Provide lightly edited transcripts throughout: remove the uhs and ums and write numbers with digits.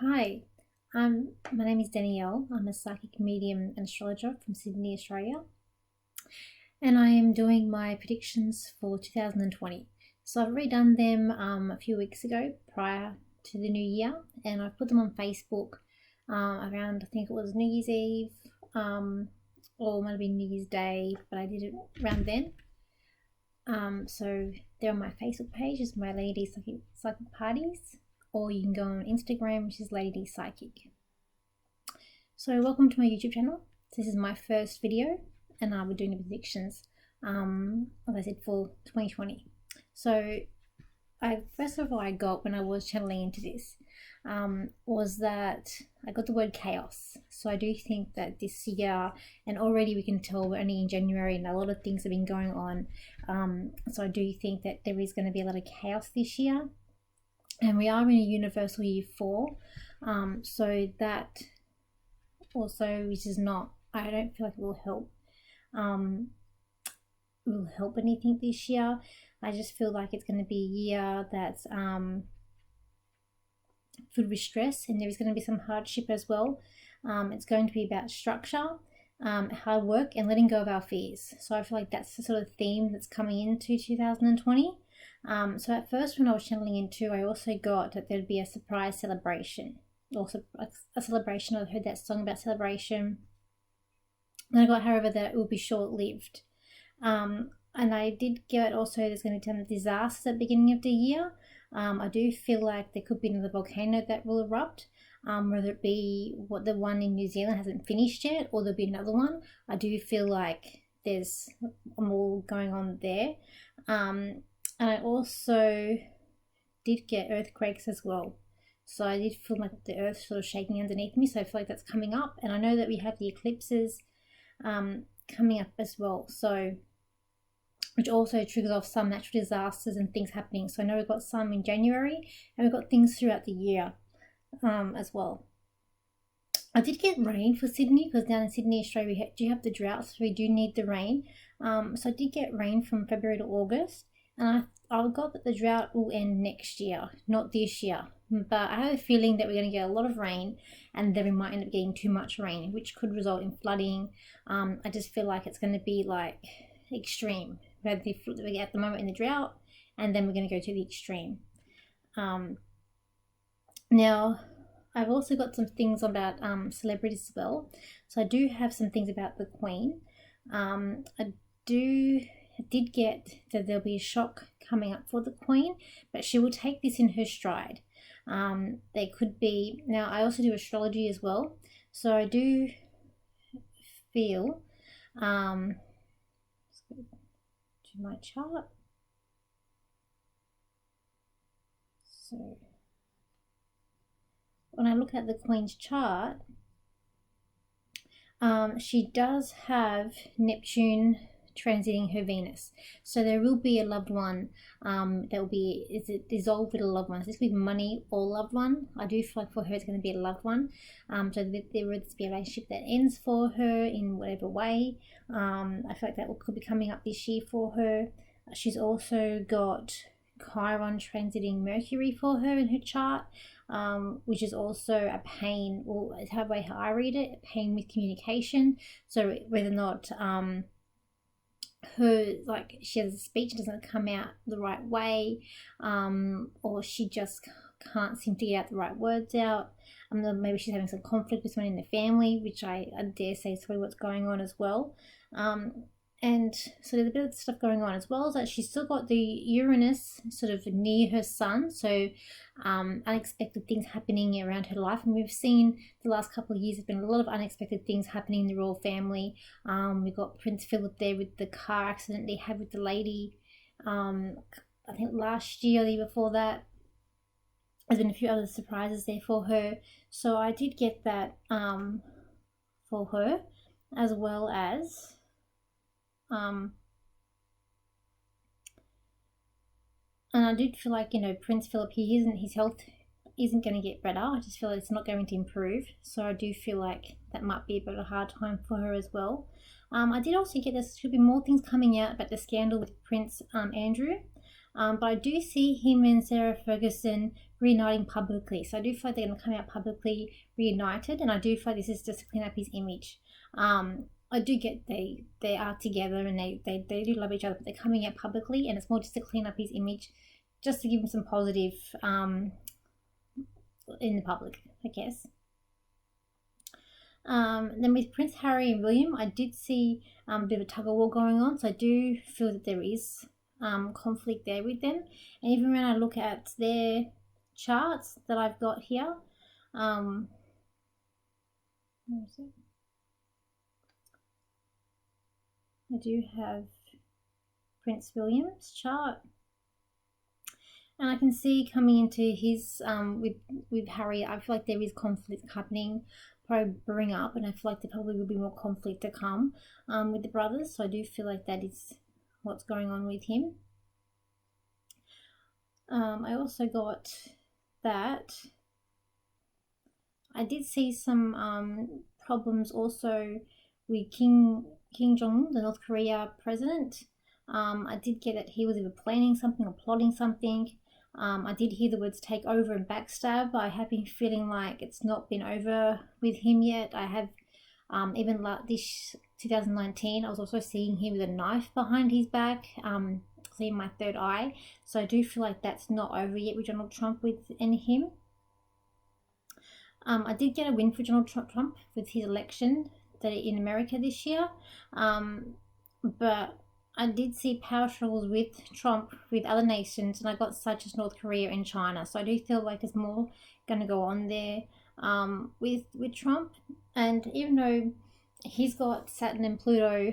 Hi, my name is Danielle. I'm a psychic medium and astrologer from Sydney, Australia, and I am doing my predictions for 2020. So I've redone them a few weeks ago prior to the new year, and I've put them on Facebook around, I think it was New Year's Eve, or it might have been New Year's Day, but I did it around then. So they're on my Facebook page, it's my Lady Psychic Parties, or you can go on Instagram, which is Lady Psychic. So welcome to my YouTube channel. This is my first video, and I'll be doing the predictions, as I said, for 2020. So first of all I got when I was channeling into this was that I got the word chaos. So I do think that this year, and already we can tell we're only in January and a lot of things have been going on, so I do think that there is going to be a lot of chaos this year, and we are in a universal year 4, so that also, which is not, I don't feel like it will help anything this year. I just feel like it's going to be a year that's filled with stress, and there is going to be some hardship as well. It's going to be about structure, hard work, and letting go of our fears. So I feel like that's the sort of theme that's coming into 2020. So at first when I was channeling into, I also got that there'd be a surprise celebration. Also a celebration. I heard that song about celebration. And I got, however, that it will be short-lived. And I did get also there's going to be some disasters at the beginning of the year. I do feel like there could be another volcano that will erupt, whether it be the one in New Zealand hasn't finished yet, or there'll be another one. I do feel like there's more going on there. And I also did get earthquakes as well. So I did feel like the earth sort of shaking underneath me. So I feel like that's coming up. And I know that we have the eclipses coming up as well. So which also triggers off some natural disasters and things happening. So I know we've got some in January, and we've got things throughout the year as well. I did get rain for Sydney, because down in Sydney, Australia, we do have the drought, so we do need the rain. So I did get rain from February to August, and I got that the drought will end next year, not this year. But I have a feeling that we're going to get a lot of rain, and then we might end up getting too much rain, which could result in flooding. I just feel like it's going to be like extreme. We get at the moment in the drought, and then we're going to go to the extreme. Now, I've also got some things about celebrities as well. So I do have some things about the Queen. I did get that there'll be a shock coming up for the Queen, but she will take this in her stride. There could be, now I also do astrology as well, so I do feel, let's go to my chart. So when I look at the Queen's chart, she does have Neptune transiting her Venus, so there will be a loved one that will be dissolved with a loved one. So this could be money or loved one. I do feel like for her it's going to be a loved one, so there will be a relationship that ends for her in whatever way. I feel like that could be coming up this year for her. She's also got Chiron transiting Mercury for her in her chart, which is also a pain, or it's how I read it, a pain with communication. So whether or not she has a speech doesn't come out the right way, or she just can't seem to get out the right words out. Maybe she's having some conflict with someone in the family, which I dare say is probably what's going on as well. And so there's a bit of stuff going on, as well as that she's still got the Uranus sort of near her sun, so unexpected things happening around her life. And we've seen the last couple of years there's been a lot of unexpected things happening in the royal family. We've got Prince Philip there with the car accident they had with the lady, I think last year or the year before that. There's been a few other surprises there for her, so I did get that for her, as well as and I did feel like, Prince Philip, his health isn't going to get better. I just feel like it's not going to improve. So I do feel like that might be a bit of a hard time for her as well. I did also get there should be more things coming out about the scandal with Prince Andrew. But I do see him and Sarah Ferguson reuniting publicly. So I do feel like they're going to come out publicly reunited, and I do feel like this is just to clean up his image. I do get they are together and they do love each other, but they're coming out publicly, and it's more just to clean up his image, just to give him some positive in the public, I guess. Then with Prince Harry and William, I did see a bit of a tug of war going on, so I do feel that there is conflict there with them. And even when I look at their charts that I've got here, where is it? I do have Prince William's chart, and I can see coming into his with Harry, I feel like there is conflict happening, probably brewing up, and I feel like there probably will be more conflict to come with the brothers. So I do feel like that is what's going on with him. I also got that I did see some problems also with Kim Jong-un, the North Korea president. I did get that he was either planning something or plotting something. I did hear the words take over and backstab. I have been feeling like it's not been over with him yet. I have even like this 2019, I was also seeing him with a knife behind his back, seeing my third eye. So I do feel like that's not over yet with Donald Trump and him. I did get a win for Donald Trump with his election in America this year, but I did see power struggles with Trump with other nations, and I got such as North Korea and China. So I do feel like there's more going to go on there with Trump. And even though he's got Saturn and Pluto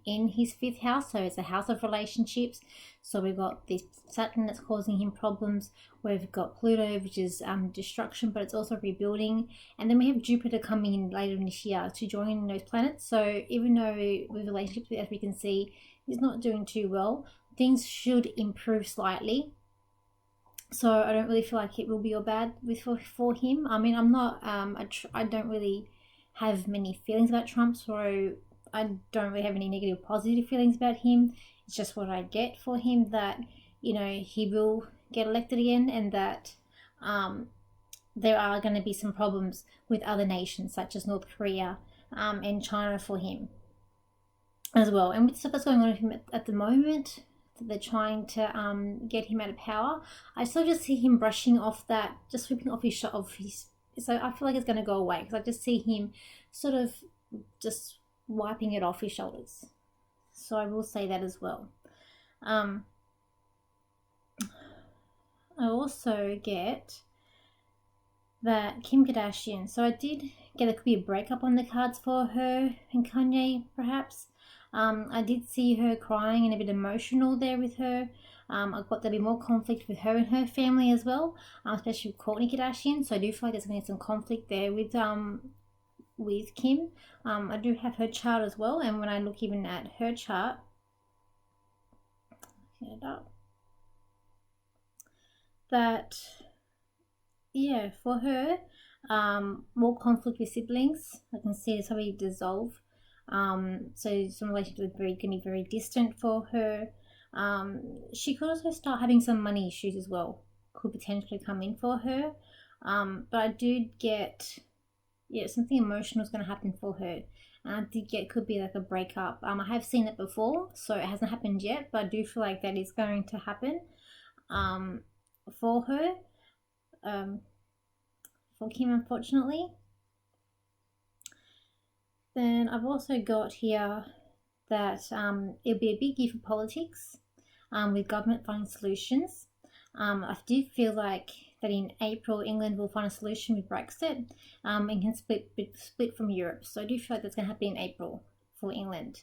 in his 5th house, so it's a house of relationships. So we've got this Saturn that's causing him problems. We've got Pluto, which is destruction, but it's also rebuilding. And then we have Jupiter coming in later in this year to join those planets. So even though with relationships, as we can see, he's not doing too well, things should improve slightly. So I don't really feel like it will be all bad for him. I mean, I'm not, I don't really have many feelings about Trump, so I don't really have any negative positive feelings about him. It's just what I get for him, that, you know, he will get elected again, and that there are going to be some problems with other nations such as North Korea and China for him as well. And with stuff that's going on with him at the moment, that they're trying to get him out of power, I still just see him brushing off that, just sweeping off his so I feel like it's going to go away, because I just see him sort of just wiping it off his shoulders. So I will say that as well. I also get that Kim Kardashian, so I did get there could be a breakup on the cards for her and Kanye, perhaps. I did see her crying and a bit emotional there with her. I got there'll be more conflict with her and her family as well, especially with Kourtney Kardashian. So I do feel like there's going to be some conflict there with Kim. I do have her chart as well, and when I look even at her chart, get it up, that yeah, for her, more conflict with siblings. I can see it's probably dissolve. So some relationships are going to be very distant for her. She could also start having some money issues as well, could potentially come in for her. But I do get, yeah, something emotional is going to happen for her. And I did get, could be like a breakup. I have seen it before, so it hasn't happened yet, but I do feel like that is going to happen for her, for Kim, unfortunately. Then I've also got here that it'll be a big year for politics with government finding solutions. I do feel like that in April, England will find a solution with Brexit and can split from Europe. So I do feel like that's going to happen in April for England.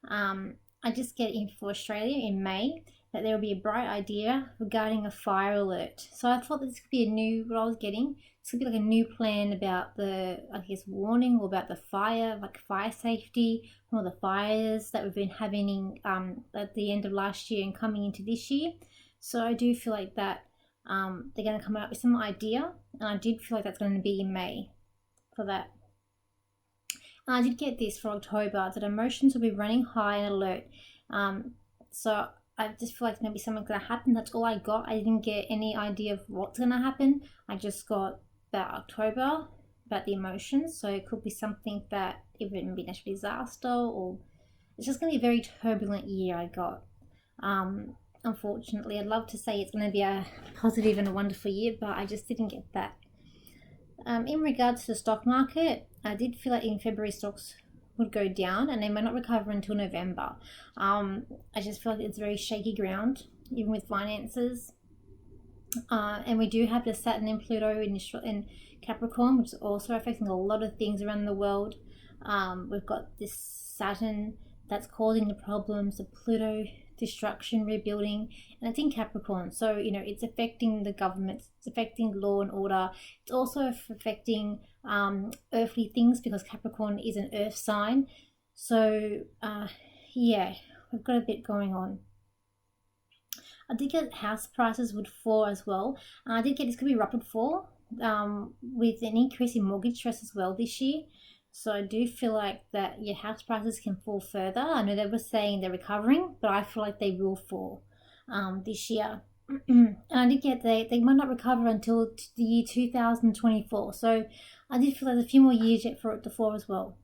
I just get in for Australia in May that there will be a bright idea regarding a fire alert. So I thought this could be what I was getting, this could be like a new plan about the, I guess, warning, or about the fire, like fire safety, from all the fires that we've been having at the end of last year and coming into this year. So I do feel like that they're going to come up with some idea, and I did feel like that's going to be in May for that. And I did get this for October, that emotions will be running high and alert. So I just feel like maybe something's going to happen. That's all I got. I didn't get any idea of what's going to happen. I just got about October, about the emotions. So it could be something that even be natural disaster, or it's just going to be a very turbulent year I got. Unfortunately, I'd love to say it's going to be a positive and a wonderful year, but I just didn't get that. In regards to the stock market, I did feel like in February stocks would go down and they might not recover until November. I just feel like it's very shaky ground, even with finances. And we do have the Saturn and Pluto in Capricorn, which is also affecting a lot of things around the world. We've got this Saturn that's causing the problems, the Pluto destruction, rebuilding, and it's in Capricorn. So, it's affecting the government, it's affecting law and order. It's also affecting earthly things because Capricorn is an earth sign. So, yeah, we've got a bit going on. I did get house prices would fall as well. I did get this could be rapid fall with an increase in mortgage stress as well this year. So I do feel like that your house prices can fall further. I know they were saying they're recovering, but I feel like they will fall this year. And I did get they might not recover until the year 2024. So I did feel there's a few more years yet for it to fall as well.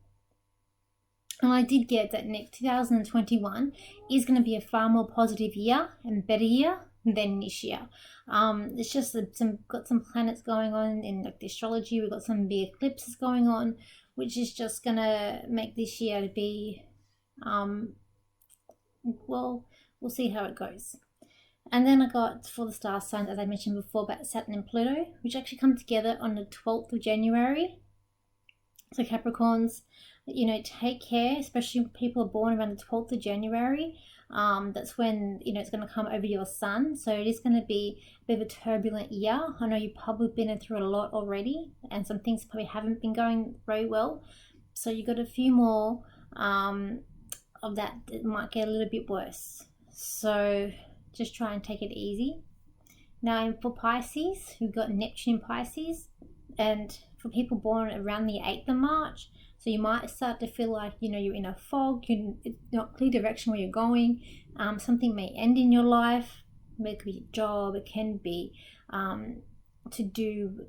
And I did get that next 2021 is going to be a far more positive year and better year than this year. It's just got some planets going on in like the astrology. We've got some big eclipses going on, which is just going to make this year to be, well, we'll see how it goes. And then I got for the star signs, as I mentioned before, about Saturn and Pluto, which actually come together on the 12th of January. So Capricorns, take care, especially when people are born around the 12th of January. That's when, it's going to come over your sun. So it is going to be a bit of a turbulent year. I know you've probably been through a lot already, and some things probably haven't been going very well. So you got a few more of that. It might get a little bit worse. So just try and take it easy. Now for Pisces, we've got Neptune in Pisces, and for people born around the 8th of March, so you might start to feel like, you're in a fog, it's not clear direction where you're going. Something may end in your life. It could be a job, it can be to do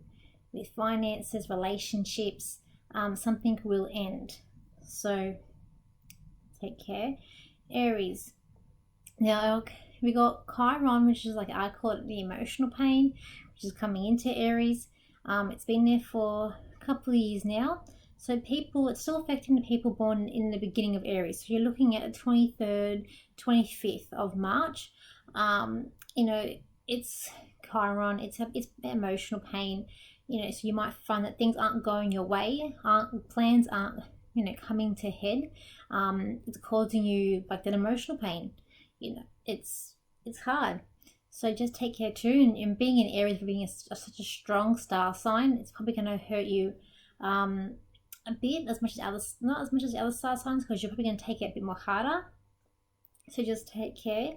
with finances, relationships. Something will end. So take care. Aries. Now we got Chiron, which is like I call it the emotional pain, which is coming into Aries. It's been there for a couple of years now. So it's still affecting the people born in the beginning of Aries. So you're looking at the 23rd, 25th of March. It's Chiron, it's emotional pain. So you might find that things aren't going your way, plans aren't, coming to head. It's causing you like that emotional pain. It's hard. So just take care too. And being in Aries, for being such a strong star sign, it's probably going to hurt you a bit, not as much as the other star signs, because you're probably going to take it a bit more harder. So just take care.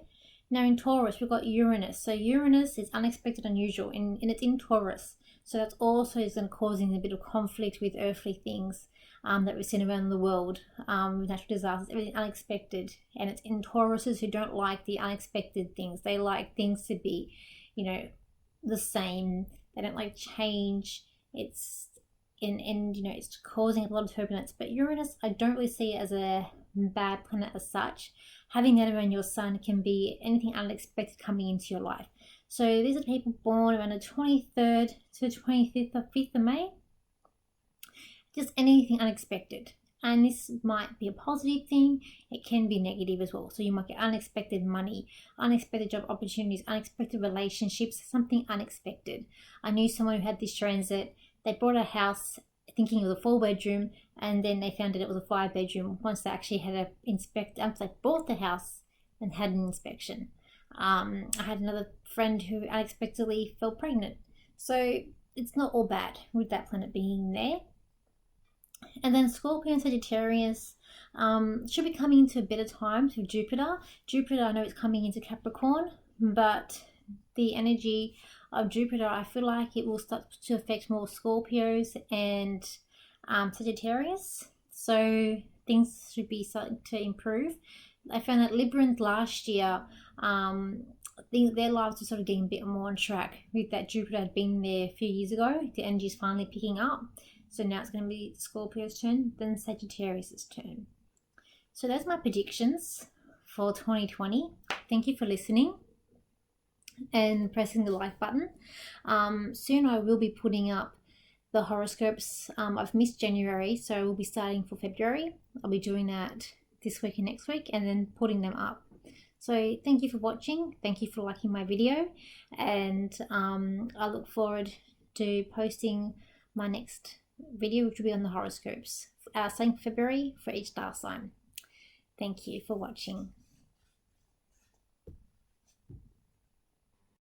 Now in Taurus, we've got Uranus. So Uranus is unexpected, unusual, and it's in Taurus. So that's also is causing a bit of conflict with earthly things that we've seen around the world, with natural disasters, everything unexpected. And it's in Tauruses who don't like the unexpected things. They like things to be, the same. They don't like change. It's causing a lot of turbulence. But Uranus, I don't really see it as a bad planet as such. Having that around your sun can be anything unexpected coming into your life. So these are people born around the 23rd to the 5th of May. Just anything unexpected. And this might be a positive thing. It can be negative as well. So you might get unexpected money, unexpected job opportunities, unexpected relationships, something unexpected. I knew someone who had this transit. They bought a house thinking it was a 4-bedroom, and then they found that it was a 5-bedroom once they actually had an inspect. Once they bought the house and had an inspection. I had another friend who unexpectedly fell pregnant. So it's not all bad with that planet being there. And then Scorpio and Sagittarius should be coming into better times with Jupiter. Jupiter, I know it's coming into Capricorn, but the energy of Jupiter, I feel like it will start to affect more Scorpios and Sagittarius. So things should be starting to improve. I found that Librans last year I think their lives are sort of getting a bit more on track. With that, Jupiter had been there a few years ago. The energy is finally picking up. So now it's going to be Scorpio's turn, then Sagittarius's turn. So that's my predictions for 2020. Thank you for listening and pressing the like button. Soon I will be putting up the horoscopes. I've missed January, so we'll be starting for February. I'll be doing that this week and next week, and then putting them up. So thank you for watching. Thank you for liking my video, and I look forward to posting my next video, which will be on the horoscopes, starting February for each star sign. Thank you for watching.